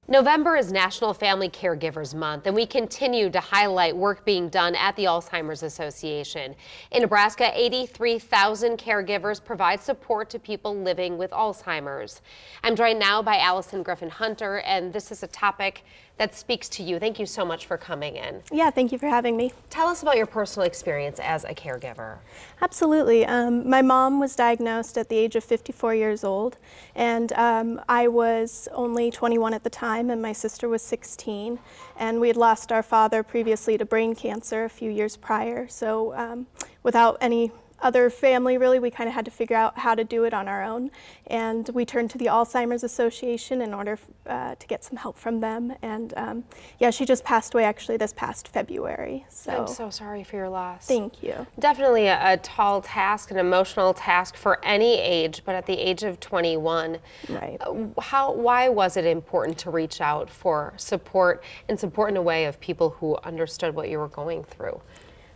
November is National Family Caregivers Month, and we continue to highlight work being done at the Alzheimer's Association. In Nebraska, 83,000 caregivers provide support to people living with Alzheimer's. I'm joined now by Allison Griffin-Hunter, and this is a topic that speaks to you. Thank you so much for coming in. Yeah, thank you for having me. Tell us about your personal experience as a caregiver. Absolutely. My mom was diagnosed at the age of 54 years old, and I was only 21 at the time, and my sister was 16, and we had lost our father previously to brain cancer a few years prior. So without any other family, really, we kind of had to figure out how to do it on our own, and we turned to the Alzheimer's Association in order to get some help from them. And yeah, she just passed away actually this past February. So I'm so sorry for your loss. thank you. Definitely a tall task, an emotional task for any age, but at the age of 21, Right. Why was it important to reach out for support and support in a way of people who understood what you were going through?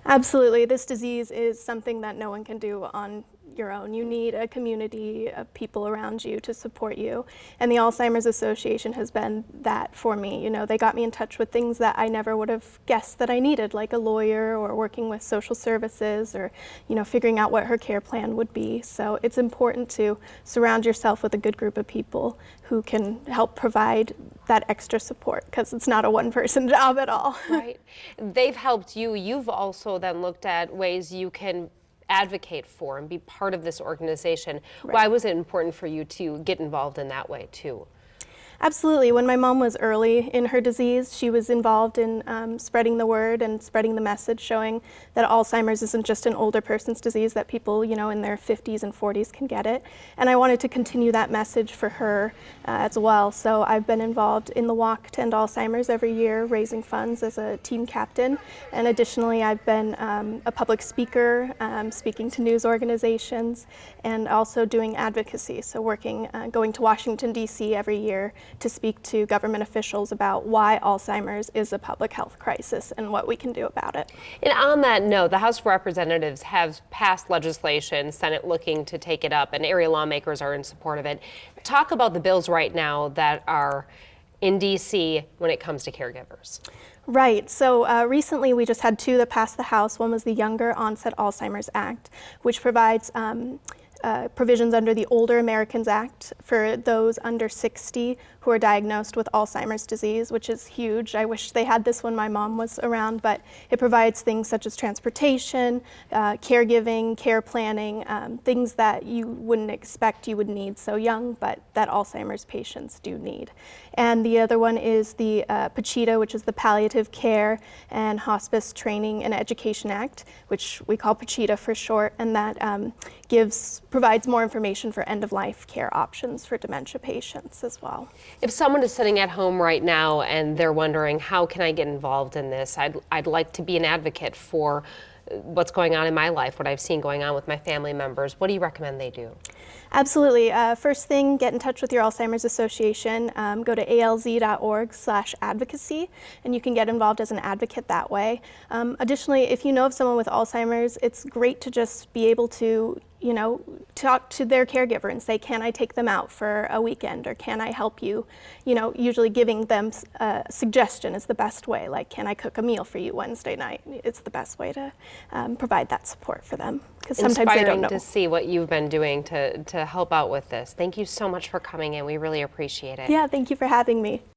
Absolutely. This disease is something that no one can do on your own. You need a community of people around you to support you. And the Alzheimer's Association has been that for me. You know, they got me in touch with things that I never would have guessed that I needed, like a lawyer or working with social services or, you know, figuring out what her care plan would be. So it's important to surround yourself with a good group of people who can help provide that extra support, because it's not a one-person job at all. Right. They've helped you. You've also then looked at ways you can advocate for and be part of this organization. Right. Why was it important for you to get involved in that way too? Absolutely. When my mom was early in her disease, she was involved in spreading the word and spreading the message, showing that Alzheimer's isn't just an older person's disease, that people, you know, in their 50s and 40s can get it. And I wanted to continue that message for her as well. So I've been involved in the Walk to End Alzheimer's every year, raising funds as a team captain. And additionally, I've been a public speaker, speaking to news organizations, and also doing advocacy. So working, going to Washington, D.C. every year to speak to government officials about why Alzheimer's is a public health crisis and what we can do about it. And on that note, the House of Representatives has passed legislation, Senate looking to take it up, and area lawmakers are in support of it. Talk about the bills right now that are in D.C. when it comes to caregivers. Right. So recently we just had two that passed the House. One was the Younger Onset Alzheimer's Act, which provides provisions under the Older Americans Act for those under 60 who are diagnosed with Alzheimer's disease, which is huge. I wish they had this when my mom was around, but it provides things such as transportation, caregiving, care planning, things that you wouldn't expect you would need so young, but that Alzheimer's patients do need. And the other one is the PACHITA, which is the Palliative Care and Hospice Training and Education Act, which we call PACHITA for short, and that provides more information for end-of-life care options for dementia patients as well. If someone is sitting at home right now and they're wondering, how can I get involved in this? I'd like to be an advocate for what's going on in my life, what I've seen going on with my family members. What do you recommend they do? Absolutely. First thing, get in touch with your Alzheimer's Association. Go to alz.org/advocacy, and you can get involved as an advocate that way. Additionally, if you know of someone with Alzheimer's, it's great to just be able to, you know, talk to their caregiver and say, can I take them out for a weekend, or can I help you? You know, usually giving them a suggestion is the best way, like, can I cook a meal for you Wednesday night? It's the best way to provide that support for them, because sometimes they don't know. Inspiring to see what you've been doing to help out with this. Thank you so much for coming in. We really appreciate it. Yeah, thank you for having me.